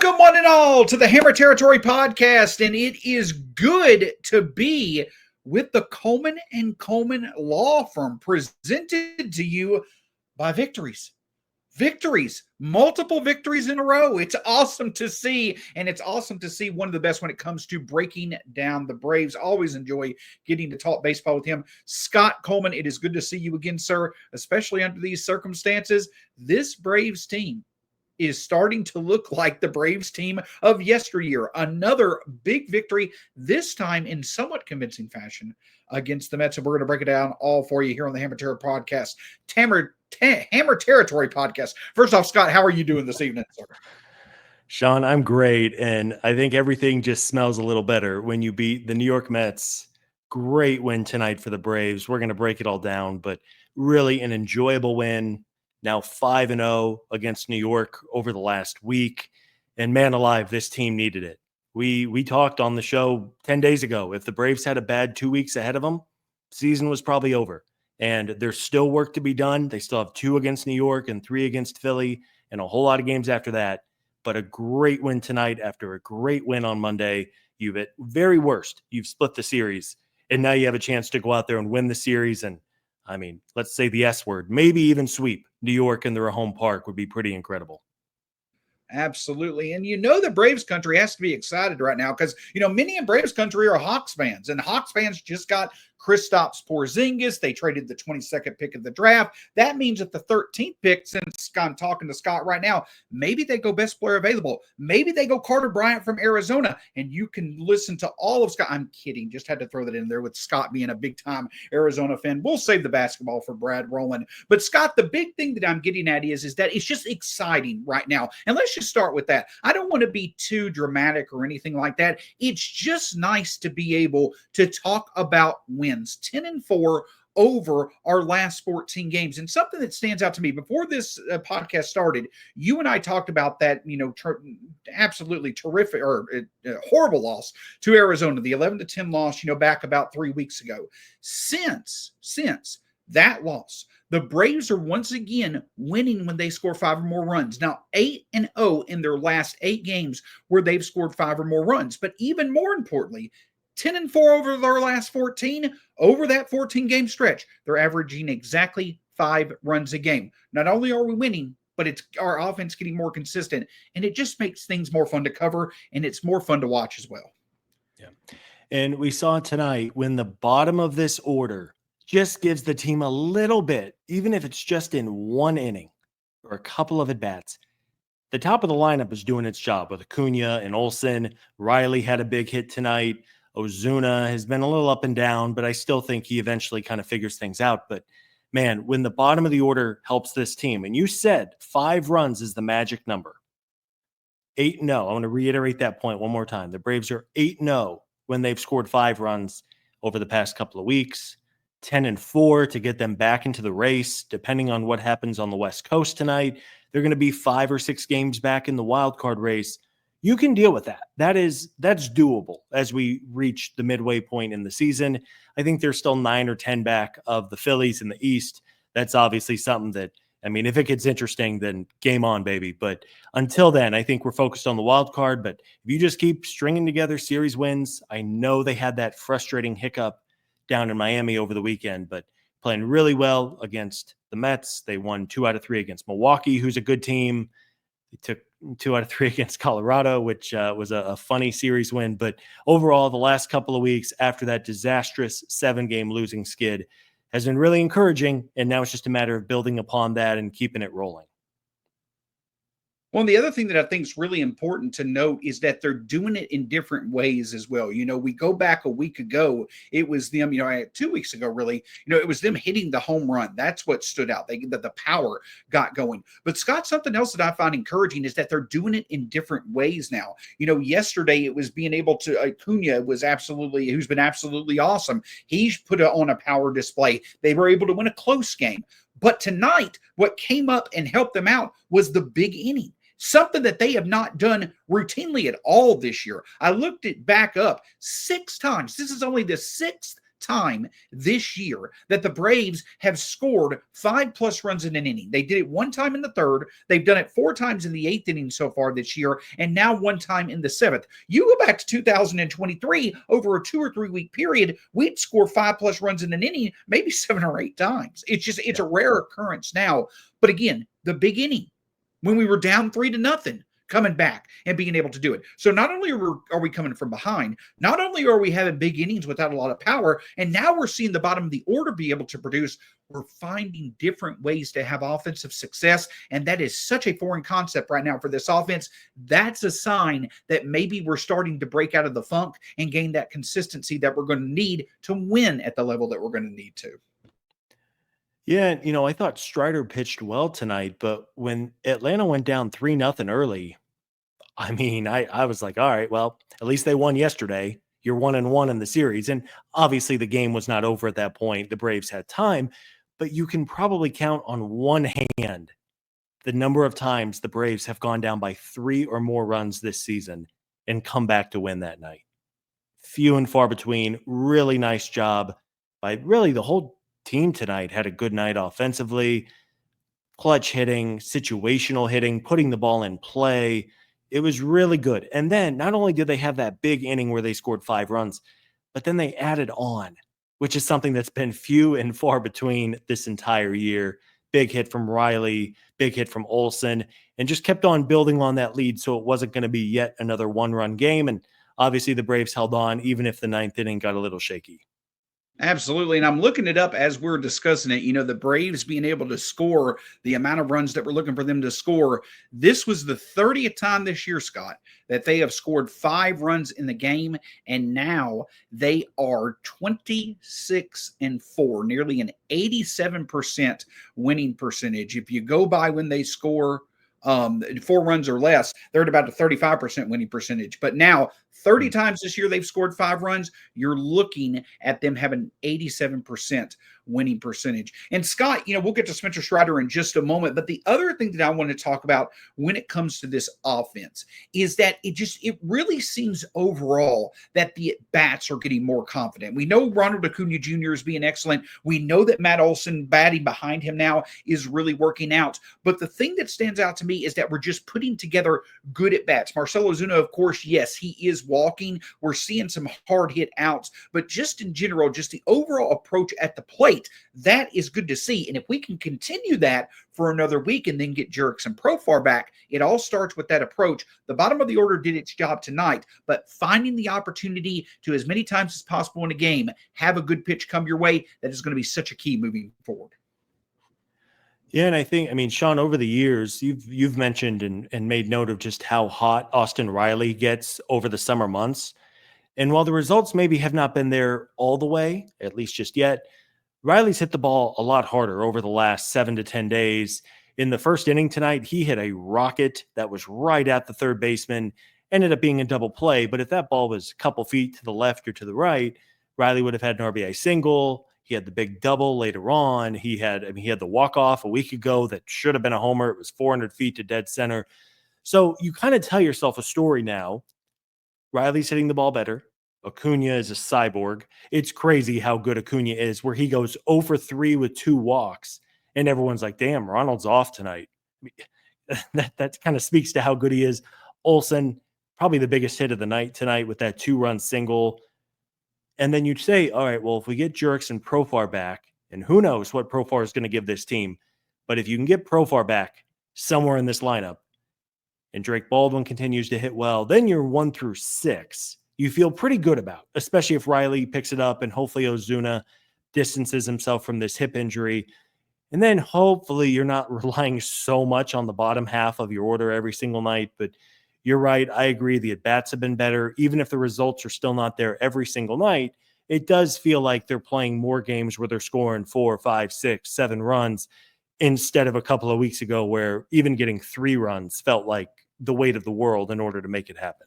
Welcome one and all to the Hammer Territory podcast, and it is good to be with the Coleman and Coleman law firm, presented to you by Victories. Multiple victories in a row. It's awesome to see, and it's awesome to see one of the best when it comes to breaking down the Braves. Always enjoy getting to talk baseball with him. Scott Coleman, it is good to see you again, sir, especially under these circumstances. This Braves team is starting to look like the Braves team of yesteryear. Another big victory, this time in somewhat convincing fashion against the Mets. And we're going to break it down all for you here on the Hammer Territory podcast. Hammer Territory podcast. First off, Scott, how are you doing this evening, sir? Sean, I'm great. And I think everything just smells a little better when you beat the New York Mets. Great win tonight for the Braves. We're going to break it all down, but really an enjoyable win. Now 5-0 against New York over the last week. And man alive, this team needed it. We talked on the show 10 days ago. If the Braves had a bad 2 weeks ahead of them, season was probably over. And there's still work to be done. They still have 2 against New York and 3 against Philly and a whole lot of games after that. But a great win tonight after a great win on Monday. You've at very worst, you've split the series. And now you have a chance to go out there and win the series. And I mean, let's say the S word, maybe even sweep New York in their home park would be pretty incredible. Absolutely. And the Braves country has to be excited right now because, many in Braves country are Hawks fans, and Hawks fans just got Kristaps Porzingis. They traded the 22nd pick of the draft. That means that the 13th pick, since I'm talking to Scott right now, maybe they go best player available. Maybe they go Carter Bryant from Arizona, and you can listen to all of Scott. I'm kidding. Just had to throw that in there with Scott being a big-time Arizona fan. We'll save the basketball for Brad Rowland. But, Scott, the big thing that I'm getting at is that it's just exciting right now. And let's just start with that. I don't want to be too dramatic or anything like that. It's just nice to be able to talk about wins. 10-4 over our last 14 games. And something that stands out to me before this podcast started, you and I talked about that, absolutely terrific or horrible loss to Arizona, the 11-10 loss, back about 3 weeks ago. Since that loss, the Braves are once again winning when they score 5 or more runs. Now, 8-0 in their last 8 games where they've scored 5 or more runs. But even more importantly, 10-4 over their last 14. Over that 14-game stretch, they're averaging exactly 5 runs a game. Not only are we winning, but it's our offense getting more consistent, and it just makes things more fun to cover, and it's more fun to watch as well. Yeah. And we saw tonight when the bottom of this order just gives the team a little bit, even if it's just in one inning or a couple of at-bats. The top of the lineup is doing its job with Acuna and Olsen. Riley had a big hit tonight. Ozuna has been a little up and down, but I still think he eventually kind of figures things out. But man, when the bottom of the order helps this team, and you said 5 runs is the magic number. 8-0. I want to reiterate that point one more time. The Braves are 8-0 when they've scored 5 runs over the past couple of weeks. 10-4 to get them back into the race. Depending on what happens on the West Coast tonight, they're going to be 5 or 6 games back in the wild card race. You can deal with that. That's doable as we reach the midway point in the season. I think they're still 9 or 10 back of the Phillies in the East. That's obviously something that, if it gets interesting, then game on, baby. But until then, I think we're focused on the wild card. But if you just keep stringing together series wins, I know they had that frustrating hiccup down in Miami over the weekend, but playing really well against the Mets. They won 2 out of 3 against Milwaukee, who's a good team. They took 2 out of 3 against Colorado, which was a funny series win. But overall, the last couple of weeks after that disastrous 7-game losing skid has been really encouraging. And now it's just a matter of building upon that and keeping it rolling. Well, and the other thing that I think is really important to note is that they're doing it in different ways as well. We go back a week ago, it was them, 2 weeks ago, really, it was them hitting the home run. That's what stood out. That the power got going. But Scott, something else that I find encouraging is that they're doing it in different ways now. Yesterday it was being able to, Acuna who's been absolutely awesome. He's put on a power display. They were able to win a close game. But tonight, what came up and helped them out was the big inning. Something that they have not done routinely at all this year. I looked it back up 6 times. This is only the 6th time this year that the Braves have scored 5+ runs in an inning. They did it one time in the third. They've done it 4 times in the 8th inning so far this year, and now 1 time in the 7th. You go back to 2023, over a 2 or 3 week period, we'd score 5+ runs in an inning maybe 7 or 8 times. It's a rare occurrence now. But again, the big inning, when we were down 3-0, coming back and being able to do it. So not only are we coming from behind, not only are we having big innings without a lot of power, and now we're seeing the bottom of the order be able to produce, we're finding different ways to have offensive success. And that is such a foreign concept right now for this offense. That's a sign that maybe we're starting to break out of the funk and gain that consistency that we're going to need to win at the level that we're going to need to. Yeah, I thought Strider pitched well tonight, but when Atlanta went down 3-0 early, I mean, I was like, all right, well, at least they won yesterday. You're 1-1 in the series. And obviously the game was not over at that point. The Braves had time, but you can probably count on one hand the number of times the Braves have gone down by 3 or more runs this season and come back to win that night. Few and far between. Really nice job by really the whole team tonight. Had a good night offensively, clutch hitting, situational hitting, putting the ball in play. It was really good. And then not only did they have that big inning where they scored 5 runs, but then they added on, which is something that's been few and far between this entire year. Big hit from Riley, big hit from Olsen, and just kept on building on that lead. So it wasn't going to be yet another 1-run game. And obviously the Braves held on, even if the 9th inning got a little shaky. Absolutely. And I'm looking it up as we're discussing it. The Braves being able to score the amount of runs that we're looking for them to score. This was the 30th time this year, Scott, that they have scored 5 runs in the game. And now they are 26-4, nearly an 87% winning percentage. If you go by when they score 4 runs or less, they're at about a 35% winning percentage. But now 30 times this year they've scored 5 runs. You're looking at them having 87% winning percentage. And Scott, we'll get to Spencer Strider in just a moment. But the other thing that I want to talk about when it comes to this offense is that it really seems overall that the at-bats are getting more confident. We know Ronald Acuna Jr. is being excellent. We know that Matt Olson batting behind him now is really working out. But the thing that stands out to me is that we're just putting together good at-bats. Marcell Ozuna, of course, yes, he is walking. We're seeing some hard hit outs. But just in general, just the overall approach at the plate, that is good to see. And if we can continue that for another week and then get Jerks and Profar back, it all starts with that approach. The bottom of the order did its job tonight, but finding the opportunity to, as many times as possible in a game, have a good pitch come your way, that is going to be such a key moving forward. Yeah, and I think, Sean, over the years, you've mentioned and made note of just how hot Austin Riley gets over the summer months. And while the results maybe have not been there all the way, at least just yet, Riley's hit the ball a lot harder over the last 7 to 10 days. In the first inning tonight, he hit a rocket that was right at the third baseman, ended up being a double play. But if that ball was a couple feet to the left or to the right, Riley would have had an RBI single. He had the big double later on. He had the walk-off a week ago that should have been a homer. It was 400 feet to dead center. So you kind of tell yourself a story now. Riley's hitting the ball better. Acuna is a cyborg. It's crazy how good Acuna is, where he goes 0 for 3 with 2 walks, and everyone's like, damn, Ronald's off tonight. That kind of speaks to how good he is. Olsen, probably the biggest hit of the night tonight with that 2-run single. And then you'd say, all right, well, if we get Jerks and Profar back, and who knows what Profar is going to give this team, but if you can get Profar back somewhere in this lineup, and Drake Baldwin continues to hit well, then you're 1 through 6. You feel pretty good about, especially if Riley picks it up and hopefully Ozuna distances himself from this hip injury. And then hopefully you're not relying so much on the bottom half of your order every single night. But you're right. I agree. The at-bats have been better. Even if the results are still not there every single night, it does feel like they're playing more games where they're scoring 4, 5, 6, 7 runs instead of a couple of weeks ago where even getting 3 runs felt like the weight of the world in order to make it happen.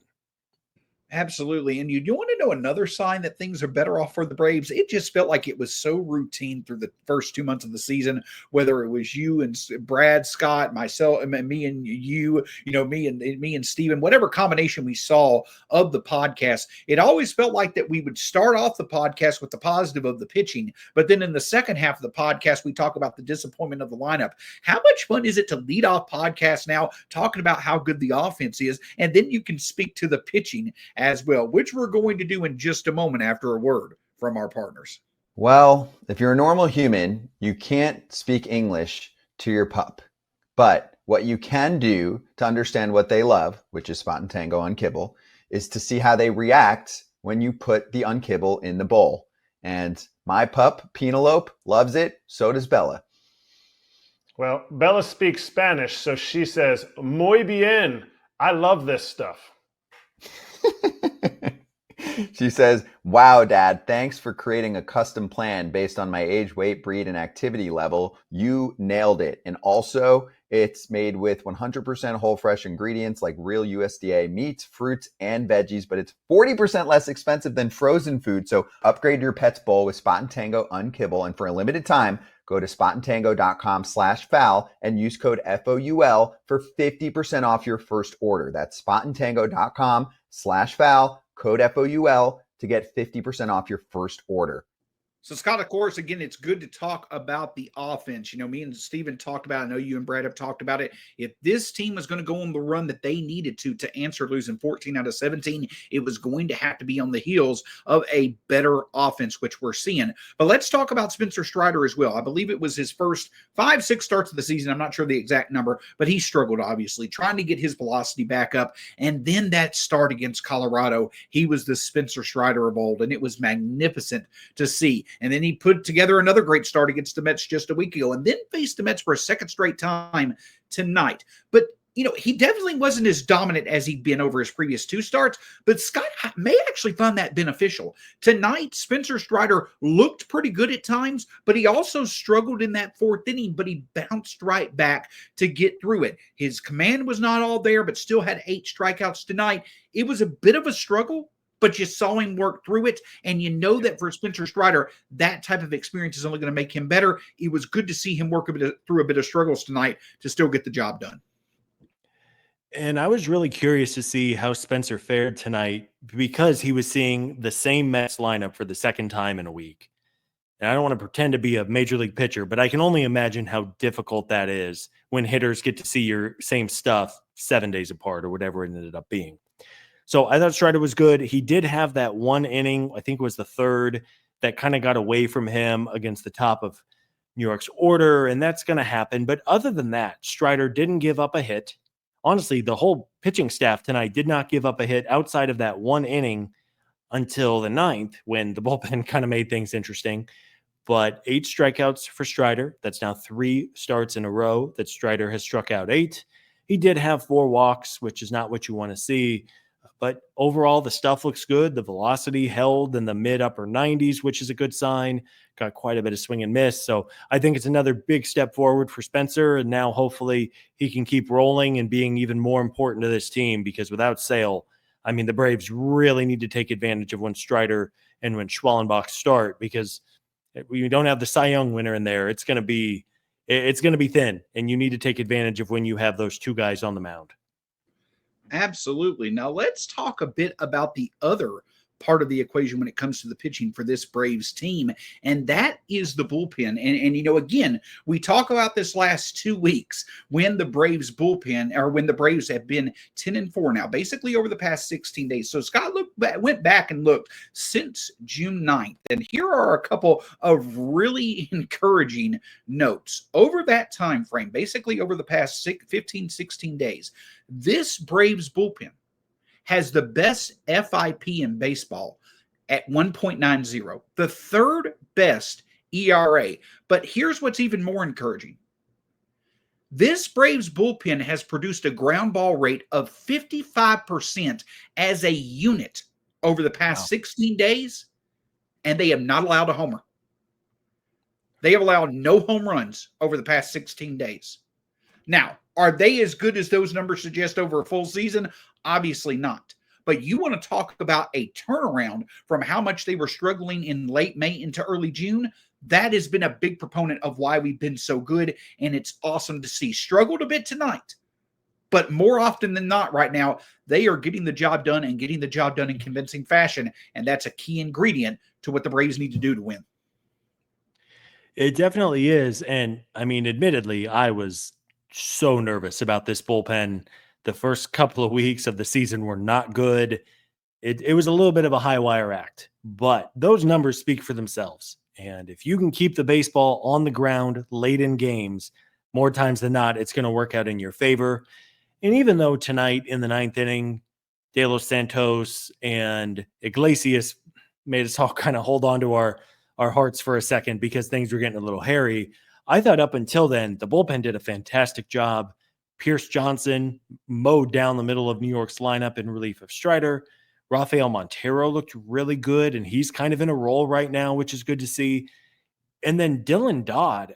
Absolutely. And you want to know another sign that things are better off for the Braves? It just felt like it was so routine through the first 2 months of the season, whether it was you and Brad, Scott, myself, and me and you, me and Steven, whatever combination we saw of the podcast, it always felt like that we would start off the podcast with the positive of the pitching. But then in the second half of the podcast, we talk about the disappointment of the lineup. How much fun is it to lead off podcasts now talking about how good the offense is? And then you can speak to the pitching as well, which we're going to do in just a moment after a word from our partners. Well, if you're a normal human, you can't speak English to your pup. But what you can do to understand what they love, which is Spot and Tango Unkibble, is to see how they react when you put the Unkibble in the bowl. And my pup, Penelope, loves it. So does Bella. Well, Bella speaks Spanish, so she says, muy bien. I love this stuff. She says, wow, Dad, thanks for creating a custom plan based on my age, weight, breed, and activity level. You nailed it. And also, it's made with 100% whole fresh ingredients like real USDA meats, fruits, and veggies, but it's 40% less expensive than frozen food. So upgrade your pet's bowl with Spot and Tango Unkibble. And for a limited time, go to spotandtango.com/foul and use code FOUL for 50% off your first order. That's spotandtango.com/foul, code FOUL to get 50% off your first order. So, Scott, of course, again, it's good to talk about the offense. Me and Steven talked about it. I know you and Brad have talked about it. If this team was going to go on the run that they needed to answer losing 14 out of 17, it was going to have to be on the heels of a better offense, which we're seeing. But let's talk about Spencer Strider as well. I believe it was his first 5-6 starts of the season. I'm not sure the exact number, but he struggled, obviously, trying to get his velocity back up. And then that start against Colorado, he was the Spencer Strider of old, and it was magnificent to see. And then he put together another great start against the Mets just a week ago and then faced the Mets for a second straight time tonight. But, he definitely wasn't as dominant as he'd been over his previous 2 starts, but Scott may actually find that beneficial. Tonight, Spencer Strider looked pretty good at times, but he also struggled in that 4th inning, but he bounced right back to get through it. His command was not all there, but still had 8 strikeouts tonight. It was a bit of a struggle, but you saw him work through it, and you know that for Spencer Strider, that type of experience is only going to make him better. It was good to see him work through a bit of struggles tonight to still get the job done. And I was really curious to see how Spencer fared tonight because he was seeing the same Mets lineup for the second time in a week. And I don't want to pretend to be a major league pitcher, but I can only imagine how difficult that is when hitters get to see your same stuff 7 days apart or whatever it ended up being. So I thought Strider was good. He did have that 1 inning, I think it was the 3rd, that kind of got away from him against the top of New York's order, and that's going to happen. But other than that, Strider didn't give up a hit. Honestly, the whole pitching staff tonight did not give up a hit outside of that 1 inning until the 9th when the bullpen kind of made things interesting. But 8 strikeouts for Strider. That's now 3 starts in a row that Strider has struck out 8. He did have 4 walks, which is not what you want to see. But overall, the stuff looks good. The velocity held in the mid-upper 90s, which is a good sign. Got quite a bit of swing and miss. So I think it's another big step forward for Spencer. And now hopefully he can keep rolling and being even more important to this team because without Sale, I mean, the Braves really need to take advantage of when Strider and when Schwellenbach start because we don't have the Cy Young winner in there. It's going to be thin, and you need to take advantage of when you have those 2 guys on the mound. Absolutely. Now let's talk a bit about the other part of the equation when it comes to the pitching for this Braves team, and that is the bullpen. And again, we talk about this last 2 weeks when the Braves bullpen, or when the Braves have been 10-4 now, basically over the past 16 days. So Scott went back and looked since June 9th, and here are a couple of really encouraging notes. Over that time frame, basically over the past 15, 16 days, this Braves bullpen has the best FIP in baseball at 1.90, the 3rd best ERA. But here's what's even more encouraging. This Braves bullpen has produced a ground ball rate of 55% as a unit over the past 16 days, and they have not allowed a homer. They have allowed no home runs over the past 16 days. Now, are they as good as those numbers suggest over a full season? Obviously not. But you want to talk about a turnaround from how much they were struggling in late May into early June. That has been a big proponent of why we've been so good, and it's awesome to see. Struggled a bit tonight, but more often than not right now, they are getting the job done and getting the job done in convincing fashion, and that's a key ingredient to what the Braves need to do to win. It definitely is. And I mean, admittedly, I was so nervous about this bullpen. The first couple of weeks of the season were not good. It was a little bit of a high wire act, but those numbers speak for themselves. And if you can keep the baseball on the ground late in games, more times than not, it's going to work out in your favor. And even though tonight in the ninth inning, De Los Santos and Iglesias made us all kind of hold on to our hearts for a second because things were getting a little hairy, I thought up until then, the bullpen did a fantastic job. Pierce Johnson mowed down the middle of New York's lineup in relief of Strider. Rafael Montero looked really good, and he's kind of in a role right now, which is good to see. And then Dylan Dodd,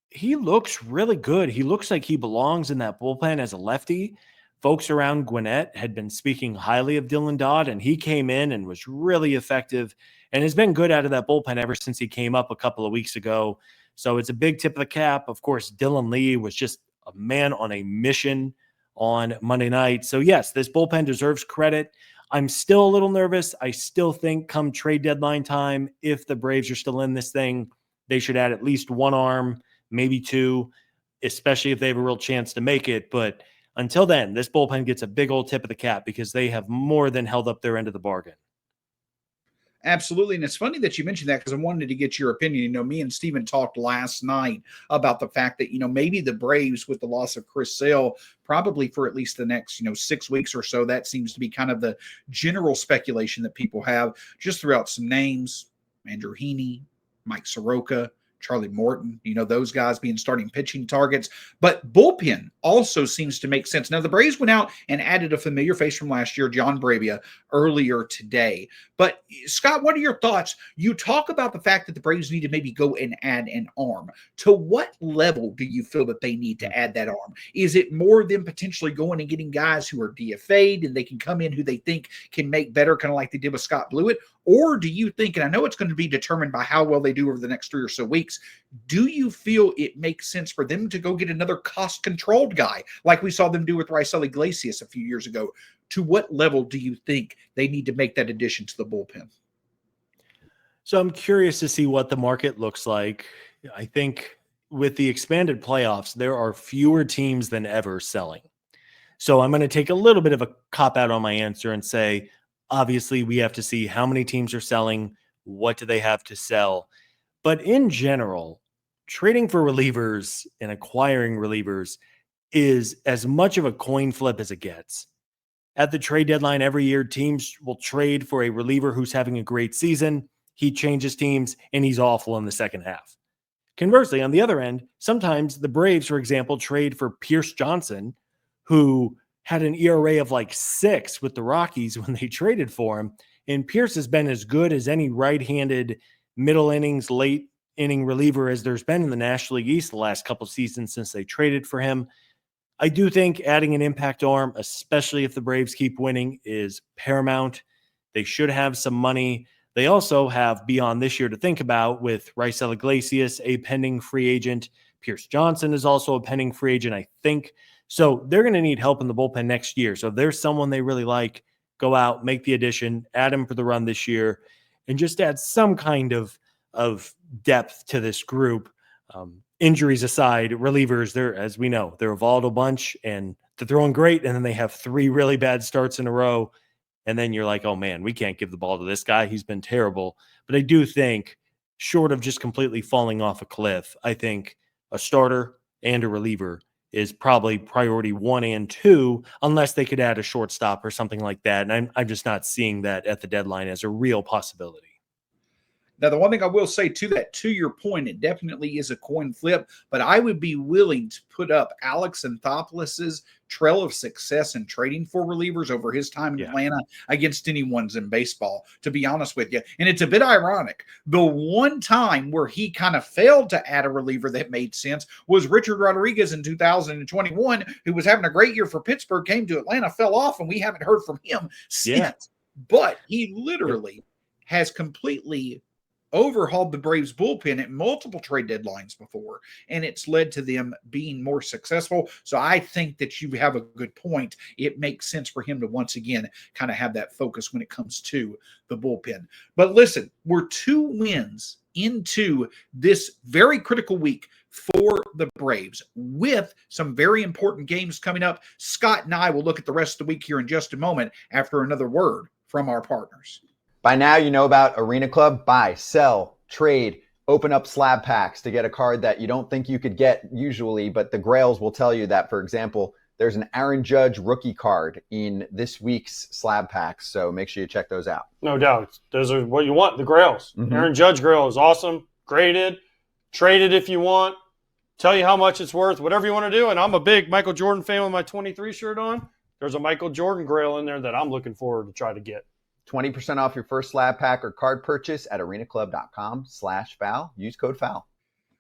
he looks really good. He looks like he belongs in that bullpen as a lefty. Folks around Gwinnett had been speaking highly of Dylan Dodd, and he came in and was really effective and has been good out of that bullpen ever since he came up a couple of weeks ago. So it's a big tip of the cap. Of course, Dylan Lee was just a man on a mission on Monday night. So yes, this bullpen deserves credit. I'm still a little nervous. I still think come trade deadline time, if the Braves are still in this thing, they should add at least one arm, maybe two, especially if they have a real chance to make it. But until then, this bullpen gets a big old tip of the cap because they have more than held up their end of the bargain. Absolutely. And it's funny that you mentioned that because I wanted to get your opinion. You know, me and Steven talked last night about the fact that, you know, maybe the Braves with the loss of Chris Sale, probably for at least the next, 6 weeks or so, that seems to be kind of the general speculation that people have just throughout some names: Andrew Heaney, Mike Soroka, Charlie Morton, those guys being starting pitching targets. But bullpen also seems to make sense. Now, the Braves went out and added a familiar face from last year, John Bravia, earlier today. But, Scott, what are your thoughts? You talk about the fact that the Braves need to maybe go and add an arm. To what level do you feel that they need to add that arm? Is it more than potentially going and getting guys who are DFA'd and they can come in who they think can make better, kind of like they did with Scott Blewett? Or do you think, and I know it's going to be determined by how well they do over the next 3 or so weeks, do you feel it makes sense for them to go get another cost-controlled guy like we saw them do with Raisel Iglesias a few years ago? To what level do you think they need to make that addition to the bullpen? So I'm curious to see what the market looks like. I think with the expanded playoffs, there are fewer teams than ever selling. So I'm going to take a little bit of a cop-out on my answer and say, obviously, we have to see how many teams are selling, what do they have to sell. But in general, trading for relievers and acquiring relievers is as much of a coin flip as it gets. At the trade deadline every year, teams will trade for a reliever who's having a great season. He changes teams, and he's awful in the second half. Conversely, on the other end, sometimes the Braves, for example, trade for Pierce Johnson, who had an ERA of like 6 with the Rockies when they traded for him. And Pierce has been as good as any right-handed middle innings, late inning reliever as there's been in the National League East the last couple seasons since they traded for him. I do think adding an impact arm, especially if the Braves keep winning, is paramount. They should have some money. They also have beyond this year to think about with Raisel Iglesias, a pending free agent. Pierce Johnson is also a pending free agent, I think. So they're going to need help in the bullpen next year. So if there's someone they really like, go out, make the addition, add him for the run this year, and just add some kind of depth to this group. Injuries aside, relievers, as we know, they're a volatile bunch, and they're throwing great, and then they have 3 really bad starts in a row, and then you're like, oh man, we can't give the ball to this guy. He's been terrible. But I do think, short of just completely falling off a cliff, I think a starter and a reliever is probably priority 1 and 2, unless they could add a shortstop or something like that. And I'm just not seeing that at the deadline as a real possibility. Now, the one thing I will say to that, to your point, it definitely is a coin flip, but I would be willing to put up Alex Anthopoulos' trail of success in trading for relievers over his time in Atlanta against anyone's in baseball, to be honest with you. And it's a bit ironic. The one time where he kind of failed to add a reliever that made sense was Richard Rodriguez in 2021, who was having a great year for Pittsburgh, came to Atlanta, fell off, and we haven't heard from him since. Yeah. But he literally has completely overhauled the Braves bullpen at multiple trade deadlines before, and it's led to them being more successful. So I think that you have a good point. It makes sense for him to once again kind of have that focus when it comes to the bullpen. But listen, we're 2 wins into this very critical week for the Braves with some very important games coming up. Scott and I will look at the rest of the week here in just a moment after another word from our partners. By now, you know about Arena Club. Buy, sell, trade, open up slab packs to get a card that you don't think you could get usually, but the Grails will tell you that, for example, there's an Aaron Judge rookie card in this week's slab packs, so make sure you check those out. No doubt. Those are what you want, the Grails. Aaron Judge Grail is awesome, graded, traded if you want, tell you how much it's worth, whatever you want to do, and I'm a big Michael Jordan fan with my 23 shirt on. There's a Michael Jordan Grail in there that I'm looking forward to try to get. 20% off your first slab pack or card purchase at arenaclub.com/foul. Use code foul.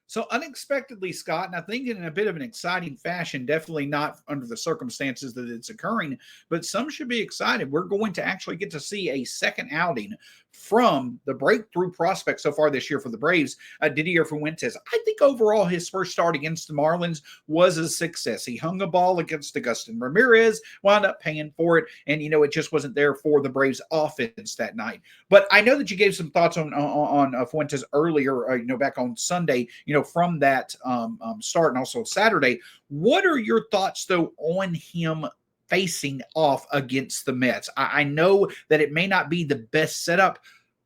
So unexpectedly, Scott, and I think in a bit of an exciting fashion, definitely not under the circumstances that it's occurring, but some should be excited. We're going to actually get to see a second outing from the breakthrough prospect so far this year for the Braves, Didier Fuentes. I think overall his first start against the Marlins was a success. He hung a ball against Agustin Ramirez, wound up paying for it, and, it just wasn't there for the Braves offense that night. But I know that you gave some thoughts on Fuentes earlier, back on Sunday, from that start and also Saturday. What are your thoughts, though, on him facing off against the Mets? I know that it may not be the best setup,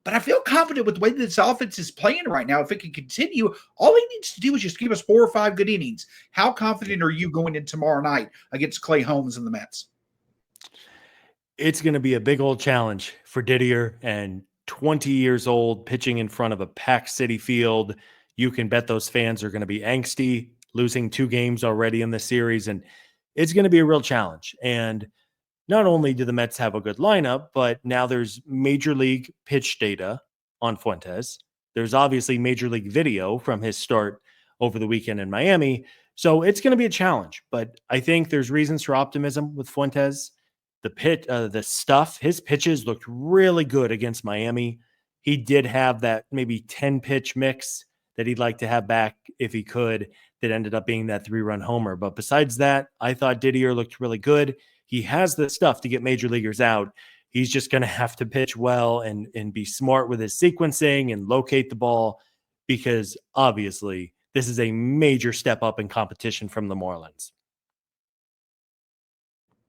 but I feel confident with the way that this offense is playing right now. If it can continue, all he needs to do is just give us 4 or 5 good innings. How confident are you going in tomorrow night against Clay Holmes and the Mets? It's going to be a big old challenge for Didier, and 20 years old, pitching in front of a packed City Field. You can bet those fans are going to be angsty, losing 2 games already in the series, and it's going to be a real challenge. And not only do the Mets have a good lineup, but now there's major league pitch data on Fuentes. There's obviously major league video from his start over the weekend in Miami. So it's going to be a challenge, but I think there's reasons for optimism with Fuentes. His pitches looked really good against Miami. He did have that maybe 10 pitch mix that he'd like to have back if he could, that ended up being that 3-run homer. But besides that, I thought Didier looked really good. He has the stuff to get major leaguers out. He's just going to have to pitch well and be smart with his sequencing and locate the ball, because obviously this is a major step up in competition from the Marlins.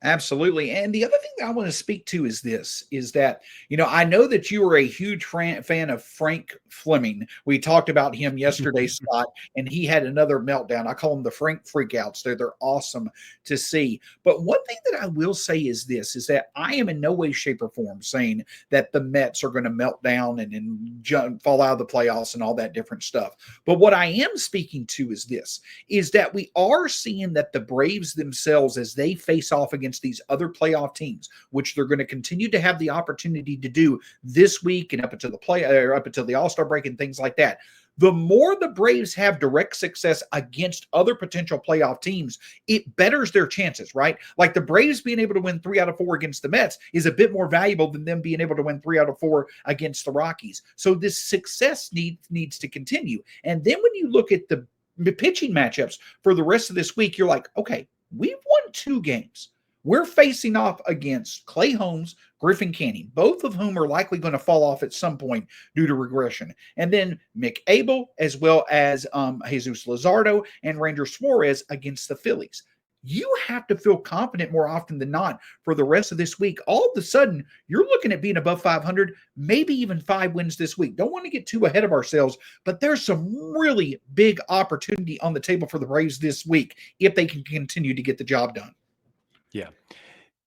Absolutely. And the other thing that I want to speak to is that, I know that you are a huge fan of Frank Fleming. We talked about him yesterday, Scott, and he had another meltdown. I call them the Frank freakouts. They're awesome to see. But one thing that I will say is that I am in no way, shape, or form saying that the Mets are going to melt down and fall out of the playoffs and all that different stuff. But what I am speaking to is that we are seeing that the Braves themselves, as they face off against these other playoff teams, which they're going to continue to have the opportunity to do this week and up until the All-Star break and things like that. The more the Braves have direct success against other potential playoff teams, it betters their chances, right? Like the Braves being able to win 3 out of 4 against the Mets is a bit more valuable than them being able to win 3 out of 4 against the Rockies. So this success needs to continue. And then when you look at the pitching matchups for the rest of this week, you're like, okay, we've won 2 games. We're facing off against Clay Holmes, Griffin Canning, both of whom are likely going to fall off at some point due to regression. And then Mick Abel, as well as Jesus Luzardo and Ranger Suarez against the Phillies. You have to feel confident more often than not for the rest of this week. All of a sudden, you're looking at being above 500, maybe even 5 wins this week. Don't want to get too ahead of ourselves, but there's some really big opportunity on the table for the Braves this week if they can continue to get the job done. Yeah,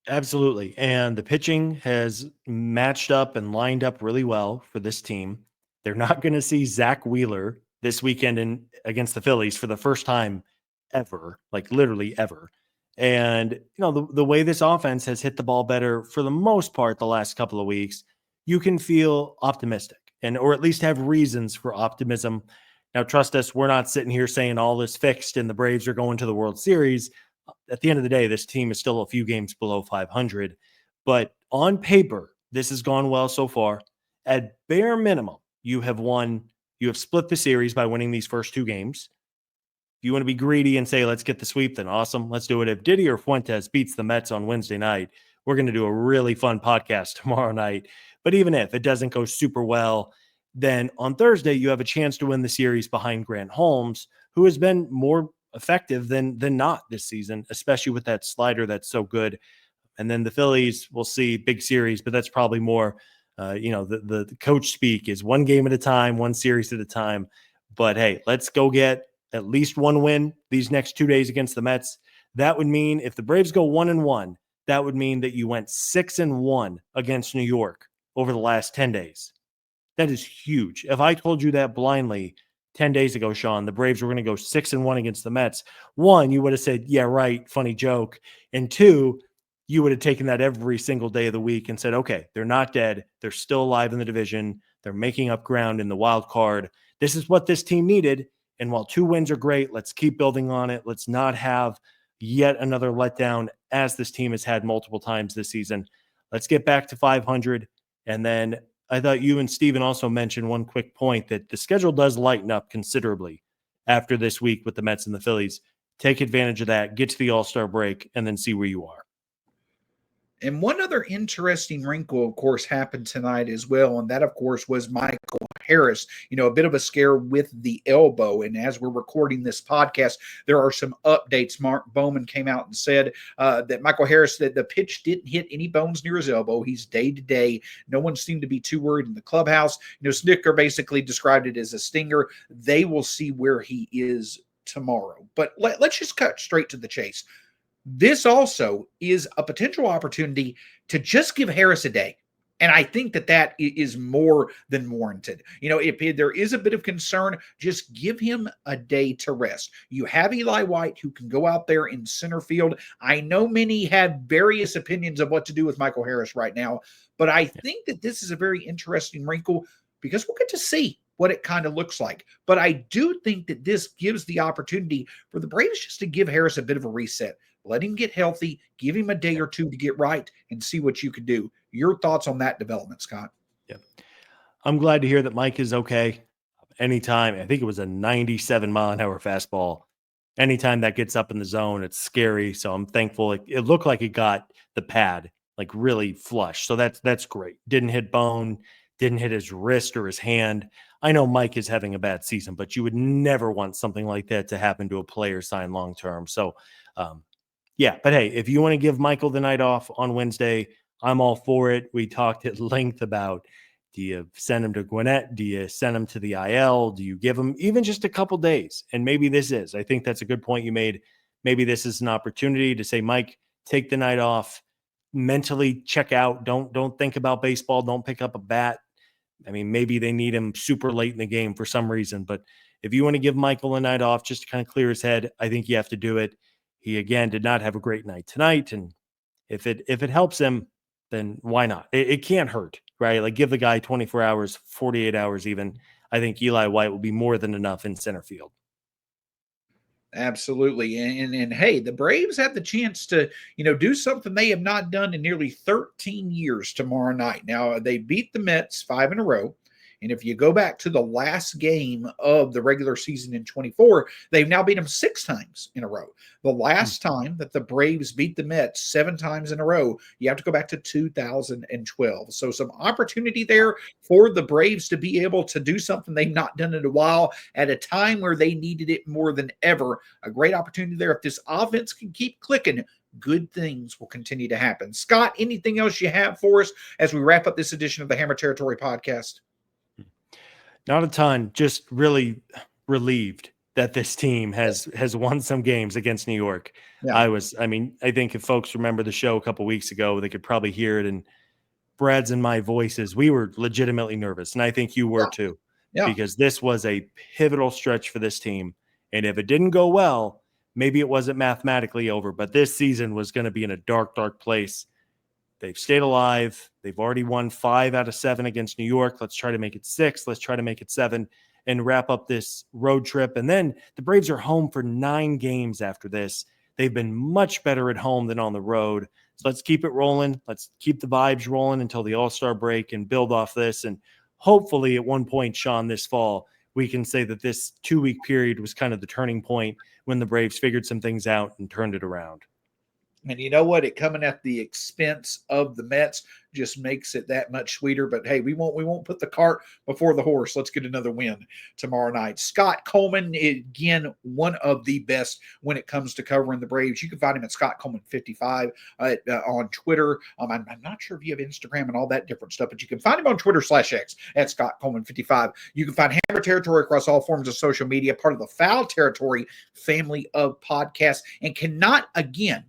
absolutely. And the pitching has matched up and lined up really well for this team. They're not going to see Zach Wheeler this weekend against the Phillies for the first time ever, like literally ever. And, the way this offense has hit the ball better for the most part the last couple of weeks, you can feel optimistic or at least have reasons for optimism. Now, trust us, we're not sitting here saying all is fixed and the Braves are going to the World Series. At the end of the day, this team is still a few games below 500. But on paper, this has gone well so far. At bare minimum, you have split the series by winning these first 2 games. If you want to be greedy and say, let's get the sweep, then awesome. Let's do it. If Didier Fuentes beats the Mets on Wednesday night, we're going to do a really fun podcast tomorrow night. But even if it doesn't go super well, then on Thursday, you have a chance to win the series behind Grant Holmes, who has been more effective than not this season, especially with that slider that's so good. And then the Phillies, we'll see, big series, but that's probably more, the coach speak is 1 game at a time, 1 series at a time. But hey, let's go get at least 1 win these next 2 days against the Mets. That would mean if the Braves go 1-1, that would mean that you went 6-1 against New York over the last 10 days. That is huge. If I told you that blindly 10 days ago, Sean, the Braves were going to go 6-1 against the Mets, 1, you would have said, yeah, right, funny joke. And 2, you would have taken that every single day of the week and said, okay, they're not dead. They're still alive in the division. They're making up ground in the wild card. This is what this team needed. And while 2 wins are great, let's keep building on it. Let's not have yet another letdown as this team has had multiple times this season. Let's get back to 500. And then I thought you and Steven also mentioned one quick point that the schedule does lighten up considerably after this week with the Mets and the Phillies. Take advantage of that, get to the All-Star break, and then see where you are. And one other interesting wrinkle, of course, happened tonight as well. And that, of course, was Michael Harris, a bit of a scare with the elbow. And as we're recording this podcast, there are some updates. Mark Bowman came out and said that Michael Harris, that the pitch didn't hit any bones near his elbow. He's day to day. No one seemed to be too worried in the clubhouse. Snicker basically described it as a stinger. They will see where he is tomorrow. But let's just cut straight to the chase. This also is a potential opportunity to just give Harris a day. And I think that is more than warranted. If there is a bit of concern, just give him a day to rest. You have Eli White who can go out there in center field. I know many have various opinions of what to do with Michael Harris right now, but I think that this is a very interesting wrinkle because we'll get to see what it kind of looks like. But I do think that this gives the opportunity for the Braves just to give Harris a bit of a reset. Let him get healthy, give him a day or 2 to get right, and see what you can do. Your thoughts on that development, Scott? Yeah. I'm glad to hear that Mike is okay. Anytime, I think it was a 97-mile-an-hour fastball. Anytime that gets up in the zone, it's scary. So I'm thankful. It looked like it got the pad, like really flush. So that's great. Didn't hit bone, didn't hit his wrist or his hand. I know Mike is having a bad season, but you would never want something like that to happen to a player signed long-term. So, yeah, but hey, if you want to give Michael the night off on Wednesday, I'm all for it. We talked at length about, do you send him to Gwinnett? Do you send him to the IL? Do you give him even just a couple days? And maybe I think that's a good point you made. Maybe this is an opportunity to say, Mike, take the night off, mentally check out. Don't think about baseball. Don't pick up a bat. I mean, maybe they need him super late in the game for some reason, but if you want to give Michael a night off just to kind of clear his head, I think you have to do it. He, again, did not have a great night tonight. And if it helps him, then why not? It can't hurt, right? Like give the guy 24 hours, 48 hours even. I think Eli White will be more than enough in center field. Absolutely. And hey, the Braves have the chance to, do something they have not done in nearly 13 years tomorrow night. Now, they beat the Mets 5 in a row. And if you go back to the last game of the regular season in 24, they've now beat them 6 times in a row. The last time that the Braves beat the Mets 7 times in a row, you have to go back to 2012. So some opportunity there for the Braves to be able to do something they've not done in a while at a time where they needed it more than ever. A great opportunity there. If this offense can keep clicking, good things will continue to happen. Scott, anything else you have for us as we wrap up this edition of the Hammer Territory podcast? Not a ton, just really relieved that this team has won some games against New York. Yeah. I think if folks remember the show a couple weeks ago, they could probably hear it in Brad's and my voices. We were legitimately nervous, and I think you were too, because this was a pivotal stretch for this team. And if it didn't go well, maybe it wasn't mathematically over, but this season was going to be in a dark, dark place. They've stayed alive. They've already won 5 out of 7 against New York. Let's try to make it 6. Let's try to make it 7 and wrap up this road trip. And then the Braves are home for 9 games after this. They've been much better at home than on the road. So let's keep it rolling. Let's keep the vibes rolling until the All-Star break and build off this. And hopefully at one point, Shawn, this fall, we can say that this 2-week period was kind of the turning point when the Braves figured some things out and turned it around. And you know what? It coming at the expense of the Mets just makes it that much sweeter. But hey, we won't put the cart before the horse. Let's get another win tomorrow night. Scott Coleman, again, one of the best when it comes to covering the Braves. You can find him at Scott Coleman 55 on Twitter. I'm not sure if you have Instagram and all that different stuff, but you can find him on Twitter /X at Scott Coleman 55. You can find Hammer Territory across all forms of social media, part of the Foul Territory family of podcasts, and cannot again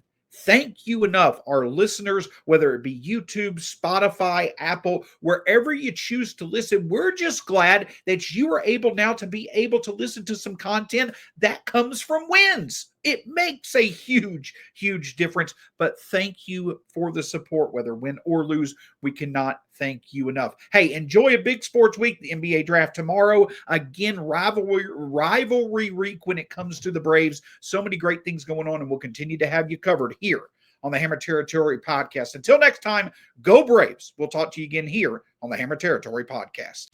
thank you enough, our listeners, whether it be YouTube, Spotify, Apple, wherever you choose to listen. We're just glad that you are able now to be able to listen to some content that comes from wins. It makes a huge, huge difference. But thank you for the support, whether win or lose. We cannot thank you enough. Hey, enjoy a big sports week, the NBA draft tomorrow. Again, rivalry week when it comes to the Braves. So many great things going on, and we'll continue to have you covered here on the Hammer Territory podcast. Until next time, go Braves. We'll talk to you again here on the Hammer Territory podcast.